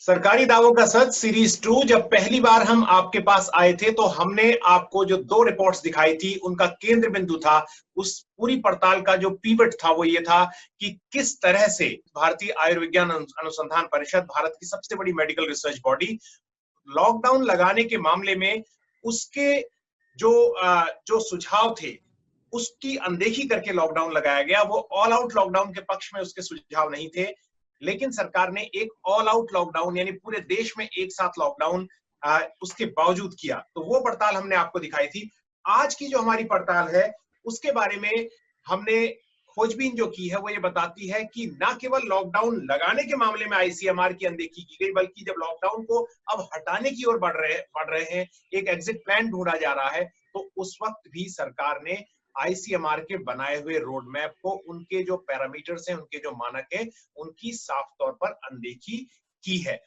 सरकारी दावों का सच सीरीज 2 जब पहली बार हम आपके पास आए थे तो हमने आपको जो 2 रिपोर्ट्स दिखाई थी उनका केंद्र बिंदु था, उस पूरी पड़ताल का जो पीवट था वो ये था कि किस तरह से भारतीय आयुर्विज्ञान अनुसंधान परिषद, भारत की सबसे बड़ी मेडिकल रिसर्च बॉडी, लॉकडाउन लगाने के मामले में उसके जो सुझाव थे उसकी अनदेखी करके लॉकडाउन लगाया गया। वो ऑल आउट लॉकडाउन के पक्ष में उसके सुझाव नहीं थे, लेकिन सरकार ने एक ऑल आउट लॉकडाउन यानी पूरे देश में एक साथ लॉकडाउन उसके बावजूद किया। तो वो पड़ताल हमने आपको दिखाई थी। आज की जो हमारी पड़ताल है उसके बारे में हमने खोजबीन जो की है वो ये बताती है कि ना केवल लॉकडाउन लगाने के मामले में आईसीएमआर की अनदेखी की गई, बल्कि जब लॉकडाउन को अब हटाने की ओर बढ़ रहे हैं, एक एग्जिट प्लान ढूंढा जा रहा है, तो उस वक्त भी सरकार ने आईसीएमआर के बनाए हुए रोड मैप को, उनके जो पैरामीटर्स हैं, उनके जो मानक हैं, उनकी साफ तौर पर अनदेखी की है।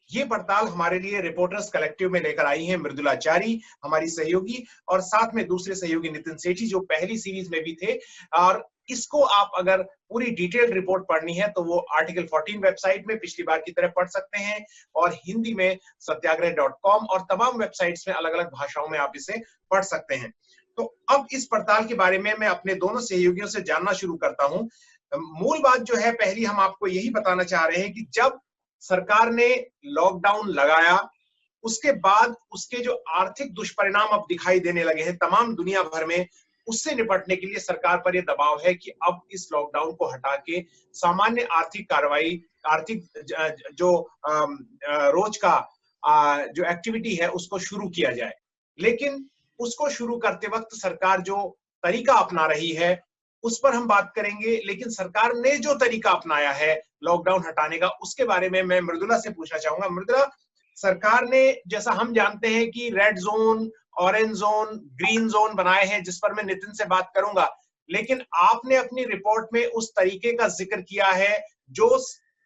ये पड़ताल हमारे लिए रिपोर्टर्स कलेक्टिव में लेकर आई हैं मृदुला चारी, हमारी सहयोगी, और साथ में दूसरे सहयोगी नितिन सेठी जो पहली सीरीज में भी थे। और इसको आप अगर पूरी डिटेल्ड रिपोर्ट पढ़नी है तो वो आर्टिकल 14 वेबसाइट में पिछली बार की तरह पढ़ सकते हैं, और हिंदी में satyagrah.com और तमाम वेबसाइट्स में अलग अलग भाषाओं में आप इसे पढ़ सकते हैं। तो अब इस पड़ताल के बारे में मैं अपने दोनों सहयोगियों से जानना शुरू करता हूं। मूल बात जो है, पहली हम आपको यही बताना चाह रहे हैं कि जब सरकार ने लॉकडाउन लगाया उसके बाद उसके जो आर्थिक दुष्परिणाम अब दिखाई देने लगे हैं तमाम दुनिया भर में, उससे निपटने के लिए सरकार पर यह दबाव है कि अब इस लॉकडाउन को हटा के सामान्य आर्थिक कार्रवाई, आर्थिक जो रोज का जो एक्टिविटी है उसको शुरू किया जाए। लेकिन उसको शुरू करते वक्त सरकार जो तरीका अपना रही है उस पर हम बात करेंगे, लेकिन सरकार ने जो तरीका अपनाया है लॉकडाउन हटाने का उसके बारे में मैं मृदुला से पूछना चाहूंगा। मृदुला, सरकार ने, जैसा हम जानते हैं कि red zone, orange zone, green zone बनाए हैं, जिस पर मैं नितिन से बात करूंगा, लेकिन आपने अपनी रिपोर्ट में उस तरीके का जिक्र किया है जो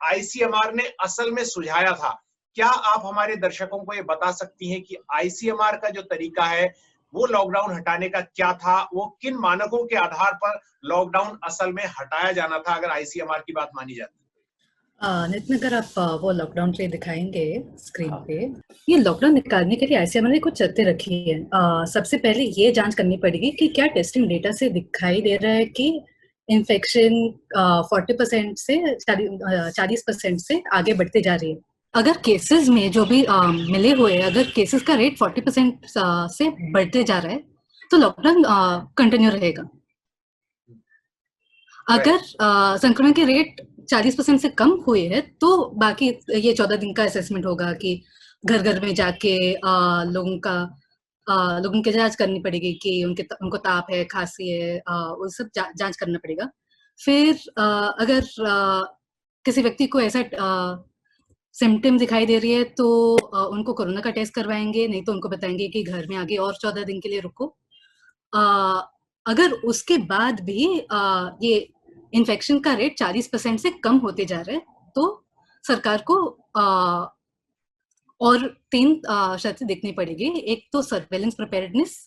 आईसीएमआर ने असल में सुझाया था। क्या आप हमारे दर्शकों को ये बता सकती हैं कि आईसीएमआर का जो तरीका है वो लॉकडाउन हटाने का क्या था, वो किन मानकों के आधार पर लॉकडाउन असल में हटाया जाना था अगर आईसीएमआर की बात मानी जाती? नितिन, अगर आप वो लॉकडाउन पे दिखाएंगे स्क्रीन पे, ये लॉकडाउन निकालने के लिए आईसीएमआर ने कुछ शर्तें रखी है। सबसे पहले ये जांच करनी पड़ेगी कि क्या टेस्टिंग डेटा से दिखाई दे रहा है कि इन्फेक्शन 40% से 40% से आगे बढ़ते जा रही है। अगर केसेस में जो भी मिले हुए हैं, अगर केसेस का रेट 40% से बढ़ते जा रहा है तो लॉकडाउन कंटिन्यू रहेगा। अगर संक्रमण के रेट 40% से कम हुए हैं तो बाकी ये 14 दिन का असेसमेंट होगा कि घर घर में जाके लोगों की जांच करनी पड़ेगी कि उनको ताप है, खांसी है, वो सब जांच करना पड़ेगा। फिर अगर किसी व्यक्ति को ऐसा सिम्टम दिखाई दे रही है तो उनको कोरोना का टेस्ट करवाएंगे, नहीं तो उनको बताएंगे कि घर में आगे और 14 दिन के लिए रुको। अगर उसके बाद भी ये इन्फेक्शन का रेट 40% से कम होते जा रहा है तो सरकार को और 3 शर्तें देखनी पड़ेगी। एक तो सर्वेलेंस प्रिपेयर्डनेस,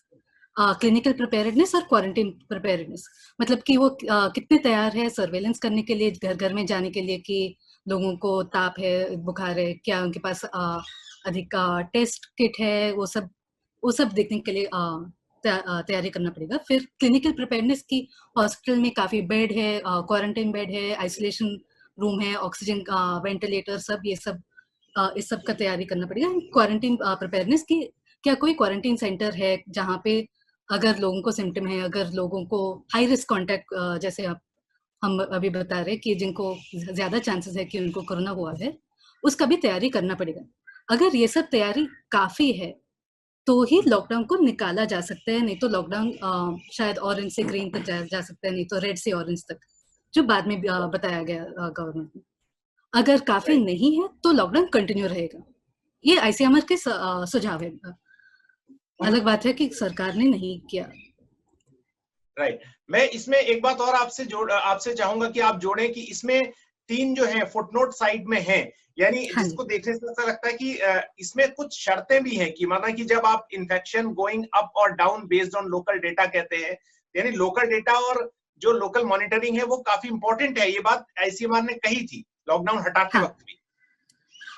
क्लिनिकल प्रिपेयर्डनेस और क्वारंटाइन प्रिपेयर्डनेस। मतलब कि वो कितने तैयार है सर्वेलेंस करने के लिए, घर घर में जाने के लिए कि लोगों को ताप है, बुखार है, क्या उनके पास अधिक टेस्ट किट है, वो सब देखने के लिए तैयारी करना पड़ेगा। फिर क्लिनिकल प्रिपेयर्डनेस की, हॉस्पिटल में काफी बेड है, क्वारंटाइन बेड है, आइसोलेशन रूम है, ऑक्सीजन वेंटिलेटर, सब ये सब इस सब का तैयारी करना पड़ेगा। क्वारंटाइन प्रिपेयर्डनेस की, क्या कोई क्वारंटाइन सेंटर है जहाँ पे अगर लोगों को सिम्टम है, अगर लोगों को हाई रिस्क कॉन्टैक्ट, जैसे हम अभी बता रहे कि जिनको ज्यादा चांसेस है कि उनको कोरोना हुआ है, उसका भी तैयारी करना पड़ेगा। अगर ये सब तैयारी काफी है तो ही लॉकडाउन को निकाला जा सकता है, नहीं तो लॉकडाउन शायद ऑरेंज से ग्रीन तक जा सकता है, नहीं तो रेड से ऑरेंज तक, जो बाद में बताया गया गवर्नमेंट ने। अगर काफी नहीं है तो लॉकडाउन कंटिन्यू रहेगा। ये आईसीएमआर के सुझाव है। अलग बात है कि सरकार ने नहीं किया। राइट। मैं इसमें एक बात और आपसे चाहूंगा कि आप जोड़ें कि इसमें 3 जो है फुटनोट साइड में हैं, यानी जिसको देखने से ऐसा लगता है कि इसमें कुछ शर्तें भी हैं कि माना कि जब आप इन्फेक्शन गोइंग अप और down based on local data कहते हैं, यानी लोकल डेटा और जो लोकल मॉनिटरिंग है वो काफी इंपॉर्टेंट है। ये बात आईसीएमआर ने कही थी लॉकडाउन हटाते वक्त भी।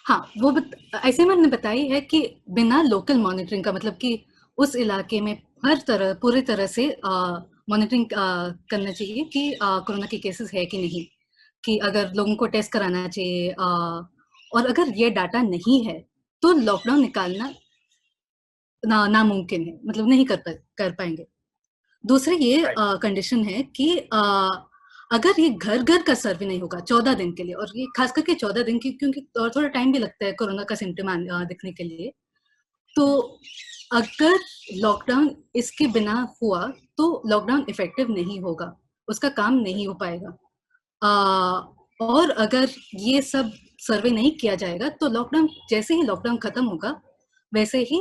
हाँ, वो ऐसे मैंने बताई है कि बिना लोकल मॉनिटरिंग का, मतलब कि उस इलाके में हर तरह पूरी तरह से मॉनिटरिंग करना चाहिए कि कोरोना के केसेस है कि नहीं, कि अगर लोगों को टेस्ट कराना चाहिए, और अगर ये डाटा नहीं है तो लॉकडाउन निकालना नामुमकिन है, मतलब नहीं कर पाएंगे। दूसरी ये राइट। कंडीशन है कि अगर ये घर घर का सर्वे नहीं होगा 14 दिन के लिए, और ये खास करके 14 दिन की, क्योंकि और थोड़ा टाइम भी लगता है कोरोना का सिम्टम दिखने के लिए, तो अगर लॉकडाउन इसके बिना हुआ तो लॉकडाउन इफेक्टिव नहीं होगा, उसका काम नहीं हो पाएगा। और अगर ये सब सर्वे नहीं किया जाएगा तो लॉकडाउन, जैसे ही लॉकडाउन खत्म होगा वैसे ही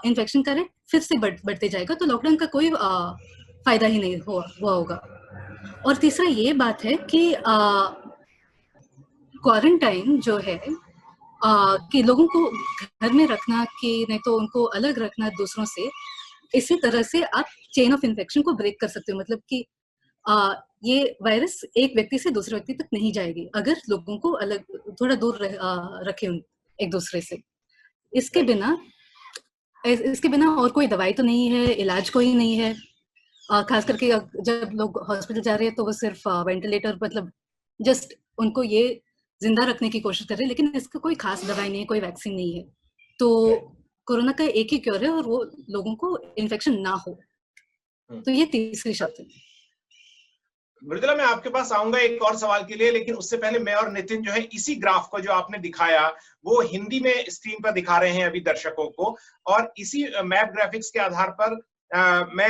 इन्फेक्शन का रेट फिर से बढ़ते जाएगा, तो लॉकडाउन का कोई फायदा ही नहीं हुआ होगा। और तीसरा ये बात है कि क्वारंटाइन जो है, कि लोगों को घर में रखना कि नहीं तो उनको अलग रखना दूसरों से, इसी तरह से आप चेन ऑफ इन्फेक्शन को ब्रेक कर सकते हो। मतलब कि ये वायरस एक व्यक्ति से दूसरे व्यक्ति तक नहीं जाएगी अगर लोगों को अलग, थोड़ा दूर रखे एक दूसरे से। इसके राइट। बिना इसके बिना और कोई दवाई तो नहीं है, इलाज कोई नहीं है। खास करके जब लोग हॉस्पिटल जा रहे हैं तो वो सिर्फ वेंटिलेटर, मतलब जस्ट उनको ये जिंदा रखने की कोशिश कर रहे हैं, लेकिन इसका कोई खास दवाई नहीं है, कोई वैक्सीन नहीं है। तो कोरोना का एक ही क्योर है, और वो लोगों को इन्फेक्शन ना हो। तो ये तीसरी शर्त है। मृदुला, मैं आपके पास आऊंगा एक और सवाल के लिए, लेकिन उससे पहले मैं और नितिन जो है इसी ग्राफ को जो आपने दिखाया वो हिंदी में स्क्रीन पर दिखा रहे हैं अभी दर्शकों को, और इसी मैप ग्राफिक्स के आधार पर मैं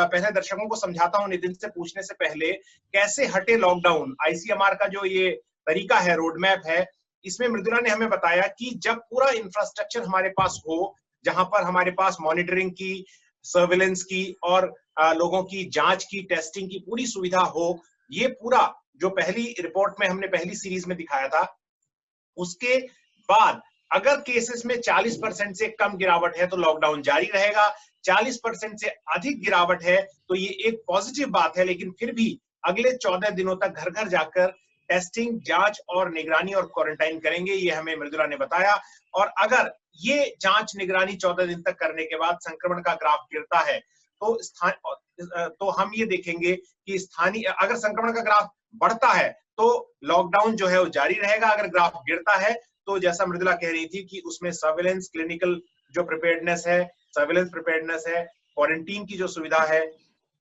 पहले दर्शकों को समझाता हूं नितिन से पूछने से पहले, कैसे हटे लॉकडाउन। आईसीएमआर का जो ये तरीका है, रोड मैप है, इसमें मृदुला ने हमें बताया कि जब पूरा इंफ्रास्ट्रक्चर हमारे पास हो, जहां पर हमारे पास मॉनिटरिंग की, सर्विलेंस की और लोगों की जांच की, टेस्टिंग की पूरी सुविधा हो, ये पूरा जो पहली रिपोर्ट में हमने पहली सीरीज में दिखाया था, उसके बाद अगर केसेस में 40% से कम गिरावट है तो लॉकडाउन जारी रहेगा, 40% से अधिक गिरावट है तो ये एक पॉजिटिव बात है, लेकिन फिर भी अगले 14 दिनों तक घर घर जाकर टेस्टिंग, जांच और निगरानी और क्वारंटाइन करेंगे, ये हमें मृदुला ने बताया। और अगर ये जांच निगरानी 14 दिन तक करने के बाद संक्रमण का ग्राफ गिरता है तो हम ये देखेंगे कि स्थानीय, अगर संक्रमण का ग्राफ बढ़ता है तो लॉकडाउन जो है वो जारी रहेगा, अगर ग्राफ गिरता है तो जैसा मृदुला कह रही थी कि उसमें सर्विलेंस, क्लिनिकल जो प्रिपेयर्डनेस है, सर्विलेंस प्रिपेयर्डनेस है, क्वारंटीन की जो सुविधा है,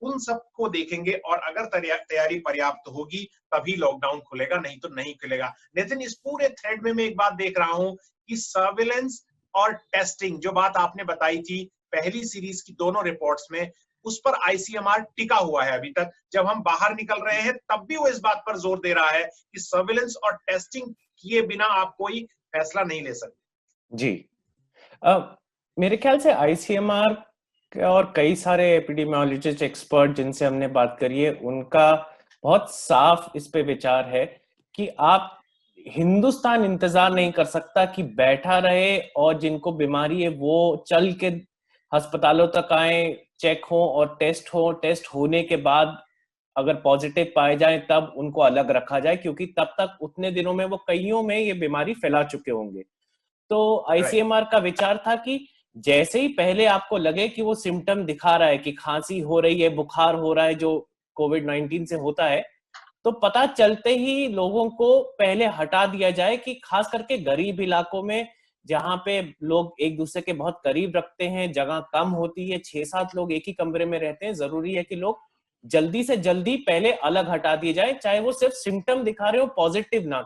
उन सबको देखेंगे, और अगर तैयारी पर्याप्त होगी तभी लॉकडाउन खुलेगा, नहीं तो नहीं खुलेगा। नितिन, इस पूरे थ्रेड में मैं एक बात देख रहा हूं कि सर्विलेंस और टेस्टिंग, जो बात आपने बताई थी पहली सीरीज की दोनों रिपोर्ट्स में, उस पर आईसीएमआर टिका हुआ है अभी तक। जब हम बाहर निकल रहे हैं तब भी वो इस बात पर जोर दे रहा है कि सर्विलेंस और टेस्टिंग किए बिना आप कोई फैसला नहीं ले सकते। जी, मेरे ख्याल से आईसीएमआर और कई सारे एपिडेमियोलॉजिस्ट एक्सपर्ट जिनसे हमने बात करी है, उनका बहुत साफ इस पे विचार है कि आप हिंदुस्तान इंतजार नहीं कर सकता कि बैठा रहे और जिनको बीमारी है वो चल के अस्पतालों तक आए, चेक हो और टेस्ट होने के बाद अगर पॉजिटिव पाए जाए तब उनको अलग रखा जाए, क्योंकि तब तक उतने दिनों में वो कईयों में ये बीमारी फैला चुके होंगे। तो आईसीएमआर का विचार था कि जैसे ही पहले आपको लगे कि वो सिम्टम दिखा रहा है कि खांसी हो रही है, बुखार हो रहा है जो कोविड-19 से होता है, तो पता चलते ही लोगों को पहले हटा दिया जाए, कि खास करके गरीब इलाकों में जहां पे लोग एक दूसरे के बहुत करीब रखते हैं, जगह कम होती है, 6-7 लोग एक ही कमरे में रहते हैं, जरूरी है कि लोग जल्दी से जल्दी पहले अलग हटा दिए जाए, चाहे वो सिर्फ सिम्टम दिखा रहे हो, पॉजिटिव ना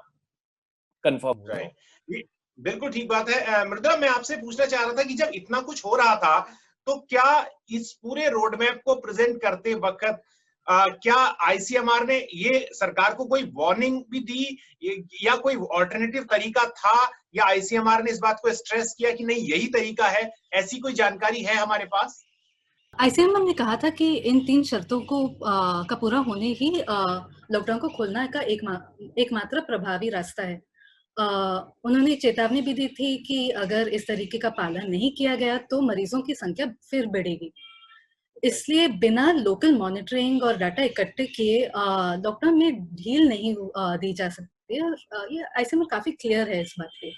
कंफर्म हो। बिल्कुल ठीक बात है। मृदुला, मैं आपसे पूछना चाह रहा था कि जब इतना कुछ हो रहा था तो क्या इस पूरे रोड मैप को प्रेजेंट करते वक्त क्या आईसीएमआर ने ये सरकार को कोई वार्निंग भी दी, या कोई ऑल्टरनेटिव तरीका था, या आईसीएमआर ने इस बात को स्ट्रेस किया कि नहीं यही तरीका है? ऐसी कोई जानकारी है हमारे पास? आईसीएमआर ने कहा था कि इन 3 शर्तों को का पूरा होने ही लॉकडाउन को खोलना का एकमात्र प्रभावी रास्ता है। उन्होंने चेतावनी भी दी थी कि अगर इस तरीके का पालन नहीं किया गया तो मरीजों की संख्या फिर बढ़ेगी। इसलिए बिना लोकल मॉनिटरिंग और डाटा इकट्ठे किए लॉकडाउन में ढील नहीं दी जा सकती, और ये आईसीएमआर काफी क्लियर है इस बात पे।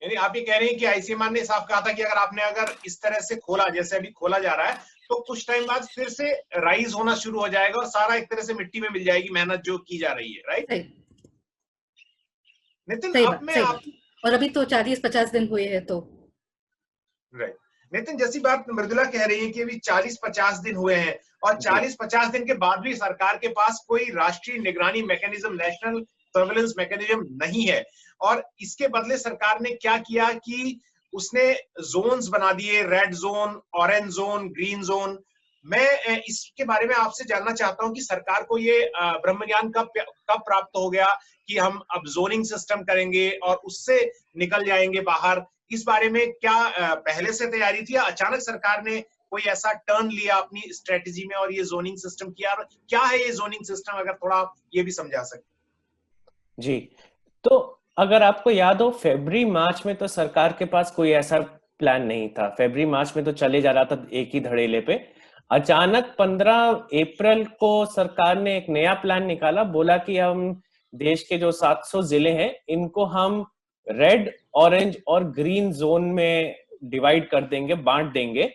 यानी आप ये कह रहे हैं कि आईसीएमआर ने साफ कहा था कि अगर इस तरह से खोला जैसे अभी खोला जा रहा है तो कुछ टाइम बाद फिर से राइज होना शुरू हो जाएगा और सारा एक तरह से मिट्टी में मिल जाएगी मेहनत जो की जा रही है, राइट? नितिन, सही अब बात, मैं सही आप बात। और अभी तो 40-50 दिन हुए हैं तो राइट। नितिन, जैसी बात मृदुला कह रही है कि अभी 40-50 दिन हुए हैं और 40-50 दिन के बाद भी सरकार के पास कोई राष्ट्रीय निगरानी मैकेनिज्म, नेशनल सर्वेलेंस मैकेनिज्म नहीं है। और इसके बदले सरकार ने क्या किया कि उसने जोन्स बना दिए, red zone, orange zone, green zone. मैं इसके बारे में आपसे जानना चाहता हूं कि सरकार को ये ब्रह्म ज्ञान कब प्राप्त हो गया कि हम अब जोनिंग सिस्टम करेंगे और उससे निकल जाएंगे बाहर। इस बारे में क्या पहले से तैयारी थी या अचानक सरकार ने कोई ऐसा टर्न लिया अपनी स्ट्रेटेजी में और ये जोनिंग सिस्टम किया? क्या है ये जोनिंग सिस्टम, अगर थोड़ा ये भी समझा सकते? जी, तो अगर आपको याद हो फरवरी मार्च में तो सरकार के पास कोई ऐसा प्लान नहीं था। फरवरी मार्च में तो चले जा रहा था एक ही धड़ेले पे। अचानक 15 अप्रैल को सरकार ने एक नया प्लान निकाला, बोला कि हम देश के जो 700 जिले हैं इनको हम रेड, ऑरेंज और ग्रीन जोन में डिवाइड कर देंगे, बांट देंगे।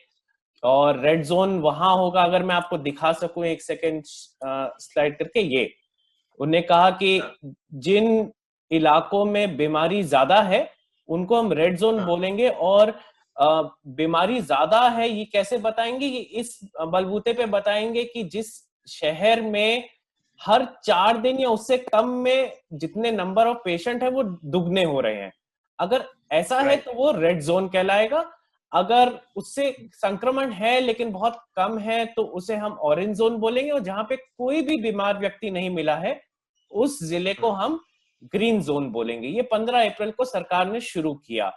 और रेड जोन वहां होगा, अगर मैं आपको दिखा सकूं एक सेकेंड स्लाइड करके, ये उन्हें कहा कि जिन इलाकों में बीमारी ज्यादा है उनको हम रेड जोन बोलेंगे। और बीमारी ज्यादा है ये कैसे बताएंगे? ये इस बलबूते पे बताएंगे कि जिस शहर में हर 4 दिन या उससे कम में जितने नंबर ऑफ पेशेंट है वो दुगने हो रहे हैं, अगर ऐसा है तो वो रेड जोन कहलाएगा। अगर उससे संक्रमण है लेकिन बहुत कम है तो उसे हम ऑरेंज जोन बोलेंगे। और जहां पे कोई भी बीमार व्यक्ति नहीं मिला है उस जिले को हम ग्रीन जोन बोलेंगे। ये 15 अप्रैल को सरकार ने शुरू किया।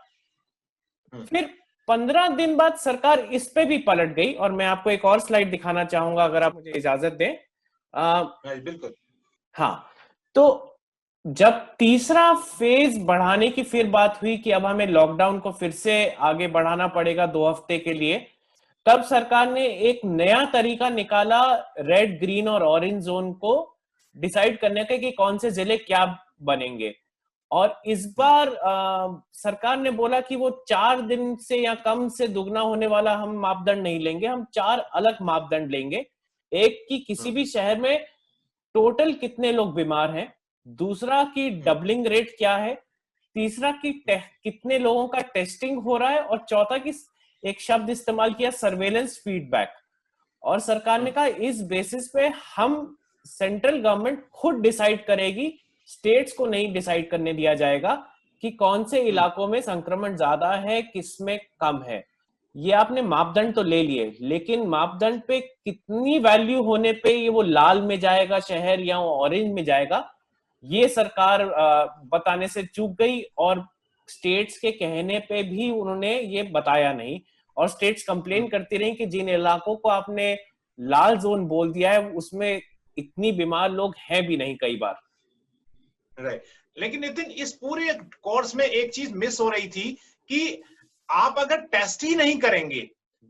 फिर 15 दिन बाद सरकार इस पे भी पलट गई और मैं आपको एक और स्लाइड दिखाना चाहूंगा अगर आप मुझे इजाजत दें। बिल्कुल। हाँ, तो जब तीसरा फेज बढ़ाने की फिर बात हुई कि अब हमें लॉकडाउन को फिर से आगे बढ़ाना पड़ेगा 2 हफ्ते के लिए, तब सरकार ने एक नया तरीका निकाला रेड, ग्रीन और ऑरेंज जोन को डिसाइड करने का कि कौन से जिले क्या बनेंगे। और इस बार सरकार ने बोला कि वो 4 दिन से या कम से दुगना होने वाला हम मापदंड नहीं लेंगे, हम 4 अलग मापदंड लेंगे। एक कि किसी भी शहर में टोटल कितने लोग बीमार हैं, दूसरा कि डबलिंग रेट क्या है, तीसरा कि कितने लोगों का टेस्टिंग हो रहा है, और चौथा कि एक शब्द इस्तेमाल किया सर्वेलेंस फीडबैक। और सरकार ने कहा इस बेसिस पे हम सेंट्रल गवर्नमेंट खुद डिसाइड करेगी, स्टेट्स को नहीं डिसाइड करने दिया जाएगा कि कौन से इलाकों में संक्रमण ज्यादा है, किसमें कम है। ये आपने मापदंड तो ले लिए, लेकिन मापदंड पे कितनी वैल्यू होने पे ये वो लाल में जाएगा शहर या वो ऑरेंज में जाएगा, ये सरकार बताने से चूक गई। और स्टेट्स के कहने पे भी उन्होंने ये बताया नहीं। और स्टेट्स कंप्लेन करती रही कि जिन इलाकों को आपने लाल जोन बोल दिया है उसमें इतनी बीमार लोग हैं भी नहीं कई बार। राइट। लेकिन नितिन, इस पूरे कोर्स में एक चीज मिस हो रही थी कि आप अगर टेस्ट ही नहीं करेंगे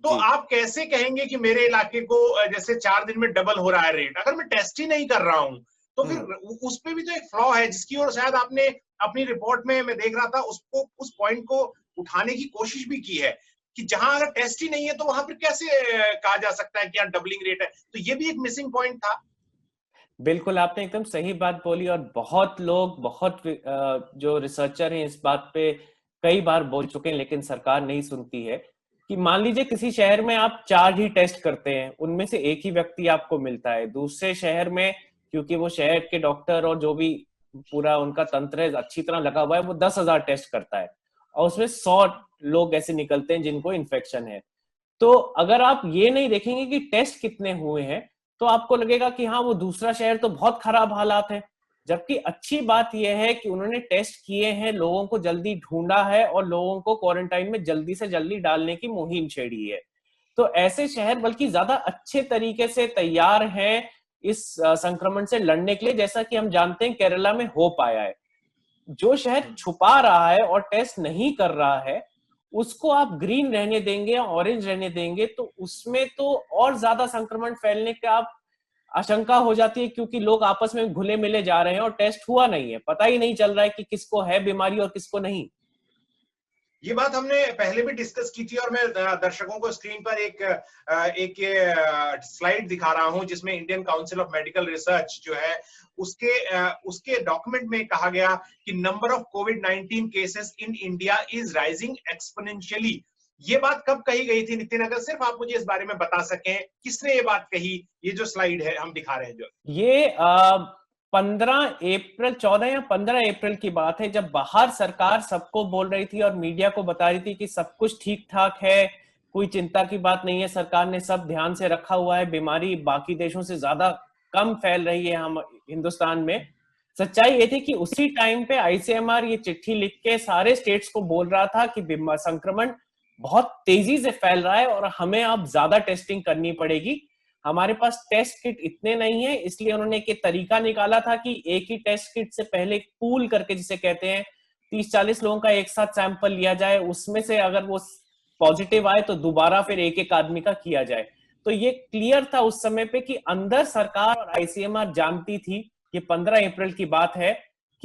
तो आप कैसे कहेंगे कि मेरे इलाके को जैसे 4 दिन में डबल हो रहा है रेट, अगर मैं टेस्ट ही नहीं कर रहा हूं तो फिर उस पे भी तो एक फ्लॉ है जिसकी ओर शायद आपने अपनी रिपोर्ट में, मैं देख रहा था, उसको उस पॉइंट को उठाने की कोशिश भी की है कि जहां अगर टेस्ट ही नहीं है तो वहां पर कैसे कहा जा सकता है कि यार डबलिंग रेट है। तो ये भी एक मिसिंग पॉइंट था। बिल्कुल, आपने एकदम सही बात बोली। और बहुत लोग, बहुत जो रिसर्चर हैं इस बात पे कई बार बोल चुके हैं, लेकिन सरकार नहीं सुनती है। कि मान लीजिए किसी शहर में आप 4 ही टेस्ट करते हैं, उनमें से एक ही व्यक्ति आपको मिलता है। दूसरे शहर में क्योंकि वो शहर के डॉक्टर और जो भी पूरा उनका तंत्र है अच्छी तरह लगा हुआ है, वो 10,000 टेस्ट करता है और उसमें 100 लोग ऐसे निकलते हैं जिनको इन्फेक्शन है। तो अगर आप ये नहीं देखेंगे कि टेस्ट कितने हुए हैं तो आपको लगेगा कि हाँ वो दूसरा शहर तो बहुत खराब हालात है। जबकि अच्छी बात यह है कि उन्होंने टेस्ट किए हैं, लोगों को जल्दी ढूंढा है और लोगों को क्वारंटाइन में जल्दी से जल्दी डालने की मुहिम छेड़ी है। तो ऐसे शहर बल्कि ज्यादा अच्छे तरीके से तैयार हैं इस संक्रमण से लड़ने के लिए। जैसा कि हम जानते हैं केरला में हो पाया है। जो शहर छुपा रहा है और टेस्ट नहीं कर रहा है उसको आप ग्रीन रहने देंगे या ऑरेंज रहने देंगे तो उसमें तो और ज्यादा संक्रमण फैलने का आप आशंका हो जाती है, क्योंकि लोग आपस में घुले मिले जा रहे हैं और टेस्ट हुआ नहीं है, पता ही नहीं चल रहा है कि किसको है बीमारी और किसको नहीं। ये बात हमने पहले भी डिस्कस की थी और मैं दर्शकों को स्क्रीन पर एक स्लाइड दिखा रहा हूं जिसमें Indian council of medical research जो है उसके डॉक्यूमेंट में कहा गया कि number of covid cases in India is rising exponentially. ये बात कब कही गई थी नितिन, अगर सिर्फ आप मुझे इस बारे में बता सकें, किसने ये बात कही? ये जो स्लाइड है हम दिखा रहे हैं जो ये 14 या 15 अप्रैल की बात है, जब बाहर सरकार सबको बोल रही थी और मीडिया को बता रही थी कि सब कुछ ठीक ठाक है, कोई चिंता की बात नहीं है, सरकार ने सब ध्यान से रखा हुआ है, बीमारी बाकी देशों से ज्यादा कम फैल रही है हम हिंदुस्तान में। सच्चाई ये थी कि उसी टाइम पे आईसीएमआर ये चिट्ठी लिख के सारे स्टेट्स को बोल रहा था कि संक्रमण बहुत तेजी से फैल रहा है और हमें अब ज्यादा टेस्टिंग करनी पड़ेगी। हमारे पास टेस्ट किट इतने नहीं है, इसलिए उन्होंने एक तरीका निकाला था कि एक ही टेस्ट किट से पहले पूल करके, जिसे कहते हैं 30-40 लोगों का एक साथ सैंपल लिया जाए, उसमें से अगर वो पॉजिटिव आए तो दोबारा फिर एक एक आदमी का किया जाए। तो ये क्लियर था उस समय पे कि अंदर सरकार और आईसीएमआर जानती थी, ये 15 अप्रैल की बात है,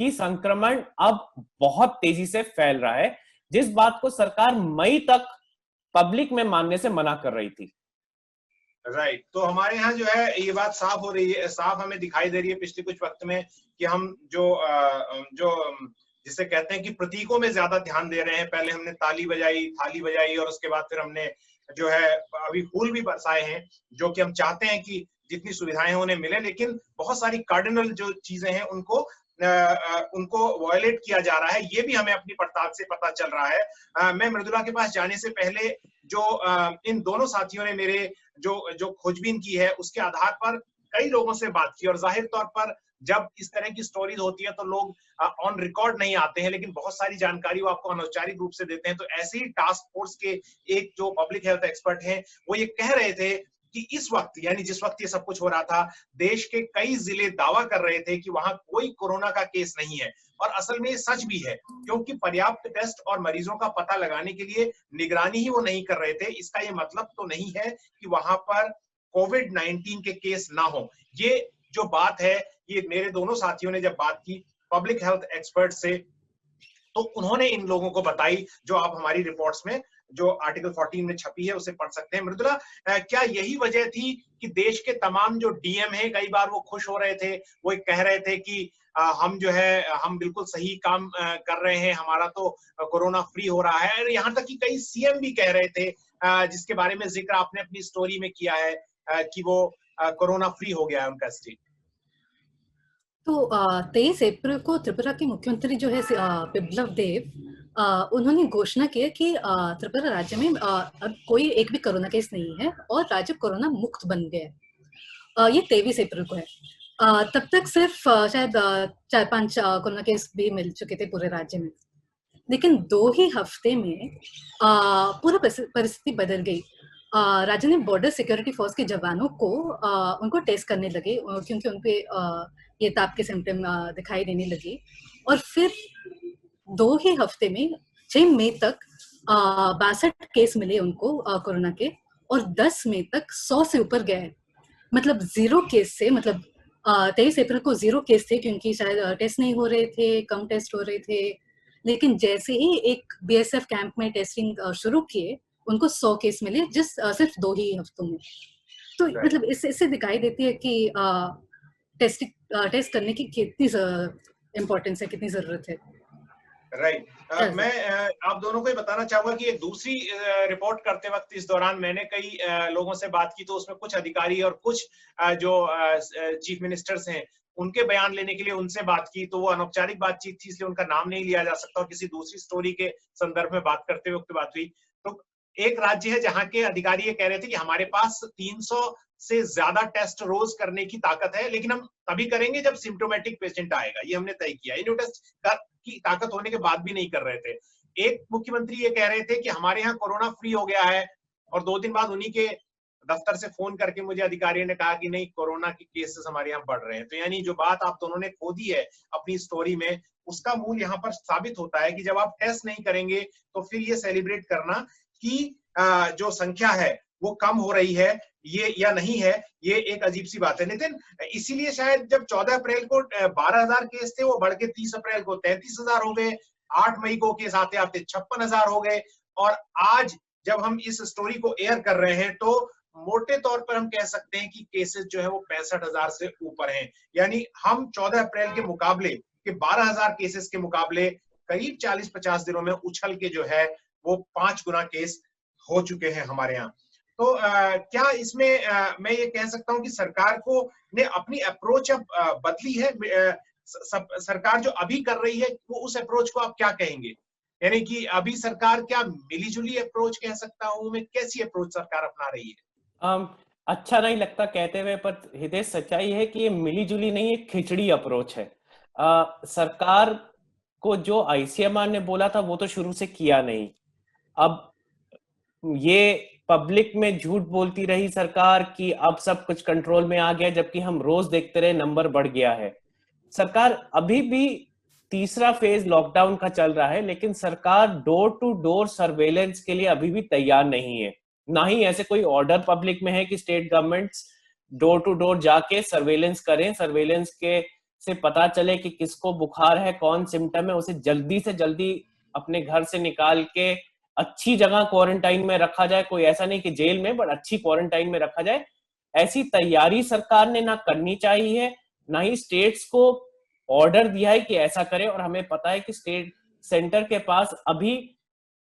कि संक्रमण अब बहुत तेजी से फैल रहा है, जिस बात को सरकार मई तक पब्लिक में मानने से मना कर रही थी। राइट तो हमारे यहाँ जो है ये बात साफ हो रही है, साफ हमें दिखाई दे रही है पिछले कुछ वक्त में कि हम जो जिसे कहते हैं कि प्रतीकों में ज्यादा ध्यान दे रहे हैं। पहले हमने थाली बजाई और उसके बाद फिर हमने जो है अभी फूल भी बरसाए हैं, जो कि हम चाहते हैं कि जितनी सुविधाएं उन्हें मिले, लेकिन बहुत सारी कार्डिनल जो चीजें हैं उनको वॉयलेट किया जा रहा है। ये भी हमें अपनी पड़ताल से पता चल रहा है। मैं मृदुला के पास जाने से पहले जो इन दोनों साथियों ने मेरे जो खोजबीन की है उसके आधार पर कई लोगों से बात की, और जाहिर तौर पर जब इस तरह की स्टोरीज होती है तो लोग ऑन रिकॉर्ड नहीं आते हैं, लेकिन बहुत सारी जानकारी वो आपको अनौपचारिक रूप से देते हैं। तो ऐसे ही टास्क फोर्स के एक जो पब्लिक हेल्थ एक्सपर्ट हैं वो ये कह रहे थे कि इस वक्त, यानी जिस वक्त ये सब कुछ हो रहा था, देश के कई जिले दावा कर रहे थे कि वहां कोई कोरोना का केस नहीं है। और असल में ये सच भी है, क्योंकि पर्याप्त टेस्ट और मरीजों का पता लगाने के लिए निगरानी ही वो नहीं कर रहे थे। इसका ये मतलब तो नहीं है कि वहां पर कोविड-19 के केस ना हो। ये जो बात है, ये मेरे दोनों साथियों ने जब बात की पब्लिक हेल्थ एक्सपर्ट से, तो उन्होंने इन लोगों को बताई, जो आप हमारी रिपोर्ट्स में जो आर्टिकल 14 में छपी है उसे पढ़ सकते हैं। मृदुला, क्या यही वजह थी कि देश के तमाम जो डीएम हैं कई बार वो खुश हो रहे थे, वो कह रहे थे कि हम जो है हम बिल्कुल सही काम कर रहे हैं, हमारा तो कोरोना फ्री हो रहा है। यहाँ तक कि कई सीएम भी कह रहे थे, जिसके बारे में जिक्र आपने अपनी स्टोरी में किया है, कि वो कोरोना फ्री हो गया है उनका स्टेट। तो 23 अप्रैल को त्रिपुरा के मुख्यमंत्री जो है बिप्लब देव, उन्होंने घोषणा की कि त्रिपुरा राज्य में अब कोई एक भी कोरोना केस नहीं है और राज्य कोरोना मुक्त बन गया है। ये 23 अप्रैल को है। तब तक सिर्फ शायद 4-5 कोरोना केस भी मिल चुके थे पूरे राज्य में, लेकिन 2 ही हफ्ते में पूरा परिस्थिति बदल गई। राज्य ने बॉर्डर सिक्योरिटी फोर्स के जवानों को उनको टेस्ट करने लगे, क्योंकि उनपे ये ताप के सिम्टम दिखाई देने लगे। और फिर 2 ही हफ्ते में 6 मई तक 62 केस मिले उनको कोरोना के, और 10 मई तक 100 से ऊपर गए। मतलब 0 केस से, मतलब 23 अप्रैल को 0 केस थे, क्योंकि शायद टेस्ट नहीं हो रहे थे, कम टेस्ट हो रहे थे। लेकिन जैसे ही एक बीएसएफ कैंप में टेस्टिंग शुरू किए, उनको 100 केस मिले सिर्फ 2 ही हफ्तों में। तो मतलब इससे दिखाई देती है कि टेस्ट करने की कितनी इम्पोर्टेंस है, कितनी जरूरत है। राइट मैं आप दोनों को ये बताना चाहूंगा कि एक दूसरी रिपोर्ट करते वक्त इस दौरान मैंने कई लोगों से बात की, तो उसमें कुछ अधिकारी और कुछ जो चीफ मिनिस्टर्स हैं उनके बयान लेने के लिए उनसे बात की, तो वो अनौपचारिक बातचीत थी, इसलिए उनका नाम नहीं लिया जा सकता, और किसी दूसरी स्टोरी के संदर्भ में बात करते वक्त बात हुई। तो एक राज्य है जहां के अधिकारी ये कह रहे थे कि हमारे पास 300 से ज्यादा टेस्ट रोज करने की ताकत है, लेकिन हम तभी करेंगे जब सिम्टोमेटिक पेशेंट आएगा, ये हमने तय किया। ये टेस्ट की ताकत होने के बाद भी नहीं कर रहे थे। एक मुख्यमंत्री ये कह रहे थे कि हमारे यहाँ कोरोना फ्री हो गया है, और 2 दिन बाद उन्हीं के दफ्तर से फोन करके मुझे अधिकारियों ने कहा कि नहीं, कोरोना के केसेस हमारे यहाँ बढ़ रहे हैं। तो यानी जो बात आप दोनों ने खोदी है अपनी स्टोरी में, उसका मूल यहाँ पर साबित होता है कि जब आप टेस्ट नहीं करेंगे तो फिर ये सेलिब्रेट करना कि जो संख्या है वो कम हो रही है ये या नहीं है, ये एक अजीब सी बात है। नितिन, इसीलिए शायद जब 14 अप्रैल को 12,000 केस थे, वो बढ़ के 30 अप्रैल को 33,000 हो गए, 8 मई को केस आते आते 56,000 हो गए, और आज जब हम इस स्टोरी को एयर कर रहे हैं तो मोटे तौर पर हम कह सकते हैं कि केसेस जो है वो 65,000 से ऊपर हैं। यानी हम 14 अप्रैल के मुकाबले के 12,000 केसेस के मुकाबले करीब 40-50 दिनों में उछल के जो है वो 5 गुना केस हो चुके हैं हमारे यहाँ। तो क्या इसमें मैं ये कह सकता हूँ कि सरकार को ने अपनी अप्रोच अब बदली है? सरकार जो अभी कर रही है वो उस अप्रोच को आप क्या कहेंगे? यानी कि अभी सरकार क्या मिलीजुली अप्रोच कह सकता हूँ मैं, कैसी अप्रोच सरकार अपना रही है? अच्छा नहीं लगता कहते हुए, पर हृदय सच्चाई है कि ये मिलीजुली नहीं, एक खिचड़ी अप्रोच है। सरकार को जो आईसीएमआर ने बोला था वो तो शुरू से किया नहीं। अब ये पब्लिक में झूठ बोलती रही सरकार कि अब सब कुछ कंट्रोल में आ गया, जबकि हम रोज देखते रहे नंबर बढ़ गया है। सरकार अभी भी तीसरा फेज लॉकडाउन का चल रहा है, लेकिन सरकार डोर टू डोर सर्वेलेंस के लिए अभी भी तैयार नहीं है। ना ही ऐसे कोई ऑर्डर पब्लिक में है कि state governments door to door जाके सर्वेलेंस करें, सर्वेलेंस के से पता चले कि किसको बुखार है, कौन सिम्टम है, उसे जल्दी से जल्दी अपने घर से निकाल के अच्छी जगह क्वारंटाइन में रखा जाए। कोई ऐसा नहीं कि जेल में, बट अच्छी क्वारंटाइन में रखा जाए। ऐसी तैयारी सरकार ने ना करनी चाहिए, ना ही स्टेट्स को ऑर्डर दिया है कि ऐसा करें। और हमें पता है कि स्टेट सेंटर के पास अभी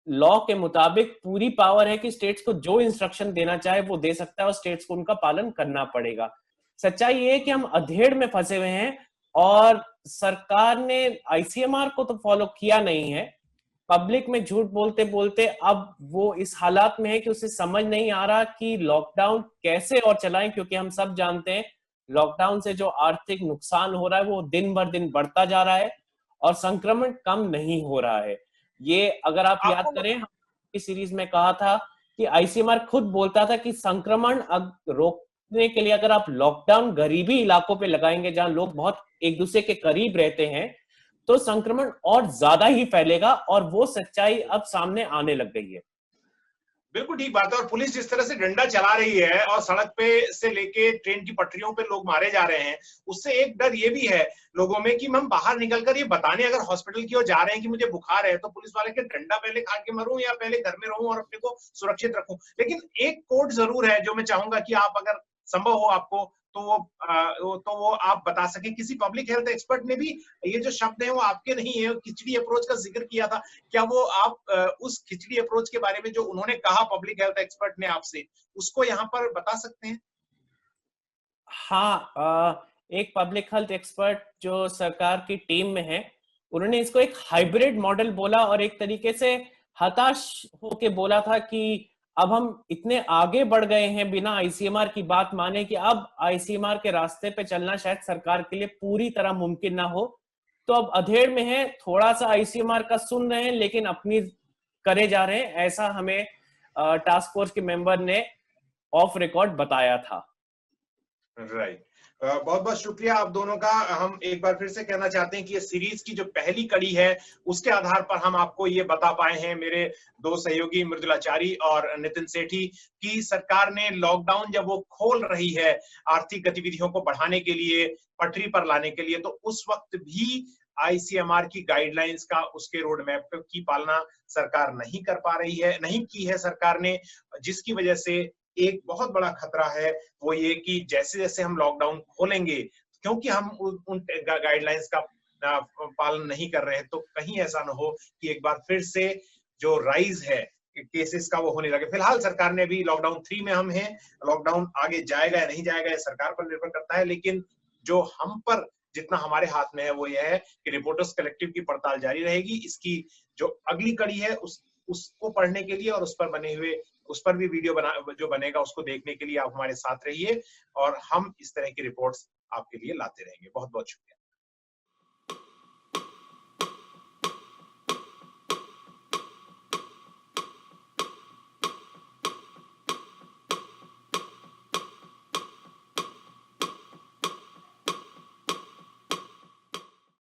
लॉ के मुताबिक पूरी पावर है कि स्टेट्स को जो इंस्ट्रक्शन देना चाहे वो दे सकता है, और स्टेट्स को उनका पालन करना पड़ेगा। सच्चाई ये है कि हम अधेड़ में फंसे हुए हैं, और सरकार ने आईसीएमआर को तो फॉलो किया नहीं है। पब्लिक में झूठ बोलते बोलते अब वो इस हालात में है कि उसे समझ नहीं आ रहा कि लॉकडाउन कैसे और चलाएं, क्योंकि हम सब जानते हैं लॉकडाउन से जो आर्थिक नुकसान हो रहा है वो दिन भर दिन बढ़ता जा रहा है, और संक्रमण कम नहीं हो रहा है। ये अगर आप याद करें, इस सीरीज में कहा था कि आईसीएमआर खुद बोलता था कि संक्रमण रोकने के लिए अगर आप लॉकडाउन गरीबी इलाकों पे लगाएंगे, जहां लोग बहुत एक दूसरे के करीब रहते हैं, तो संक्रमण और ज्यादा ही फैलेगा। और वो सच्चाई अब सामने आने लग गई है। बिल्कुल ठीक बात है। और पुलिस जिस तरह से डंडा चला रही है और सड़क पे से लेके ट्रेन की पटरियों पे लोग मारे जा रहे हैं, उससे एक डर ये भी है लोगों में कि हम बाहर निकलकर ये बताने अगर हॉस्पिटल की ओर जा रहे हैं कि मुझे बुखार है, तो पुलिस वाले के डंडा पहले खा के मरूं या पहले घर में रहूं और अपने को सुरक्षित रखूं। लेकिन एक कोड जरूर है जो मैं चाहूंगा कि आप अगर संभव हो आपको तो वो आप बता सकें। किसी पब्लिक हेल्थ एक्सपर्ट ने भी ये जो शब्द है वो आपके नहीं है, खिचड़ी अप्रोच का जिक्र किया था। क्या वो आप उस खिचड़ी अप्रोच के बारे में जो उन्होंने कहा पब्लिक हेल्थ एक्सपर्ट ने आपसे, उसको यहाँ पर बता सकते हैं? हाँ, एक पब्लिक हेल्थ एक्सपर्ट जो सरकार की टीम में है, उन्होंने इसको एक हाइब्रिड मॉडल बोला, और एक तरीके से हताश होके बोला था कि अब हम इतने आगे बढ़ गए हैं बिना आईसीएमआर की बात माने कि अब आईसीएमआर के रास्ते पे चलना शायद सरकार के लिए पूरी तरह मुमकिन ना हो। तो अब अधेड़ में है, थोड़ा सा आईसीएमआर का सुन रहे हैं लेकिन अपनी करे जा रहे हैं, ऐसा हमें टास्क फोर्स के मेंबर ने ऑफ रिकॉर्ड बताया था। राइट। बहुत बहुत शुक्रिया आप दोनों का। हम एक बार फिर से कहना चाहते हैं कि ये सीरीज की जो पहली कड़ी है उसके आधार पर हम आपको ये बता पाए हैं, मेरे दो सहयोगी मृदुलाचारी और नितिन सेठी, कि सरकार ने लॉकडाउन जब वो खोल रही है आर्थिक गतिविधियों को बढ़ाने के लिए, पटरी पर लाने के लिए, तो उस वक्त भी आईसीएमआर की गाइडलाइंस का, उसके रोड मैप की पालना सरकार नहीं कर पा रही है, नहीं की है सरकार ने, जिसकी वजह से एक बहुत बड़ा खतरा है वो ये कि जैसे जैसे हम लॉकडाउन खोलेंगे, क्योंकि हम उन गाइडलाइंस का पालन नहीं कर रहे हैं, तो कहीं ऐसा ना हो कि एक बार फिर से जो राइज है केसेस का वो होने लगे। फिलहाल सरकार ने भी लॉकडाउन 3 में हम हैं, लॉकडाउन आगे जाएगा या नहीं जाएगा सरकार पर निर्भर करता है, लेकिन जो हम पर जितना हमारे हाथ में है वो यह है कि रिपोर्टर्स कलेक्टिव की पड़ताल जारी रहेगी। इसकी जो अगली कड़ी है उसको पढ़ने के लिए और उस पर भी वीडियो जो बनेगा उसको देखने के लिए आप हमारे साथ रहिए, और हम इस तरह की रिपोर्ट्स आपके लिए लाते रहेंगे। बहुत बहुत शुक्रिया।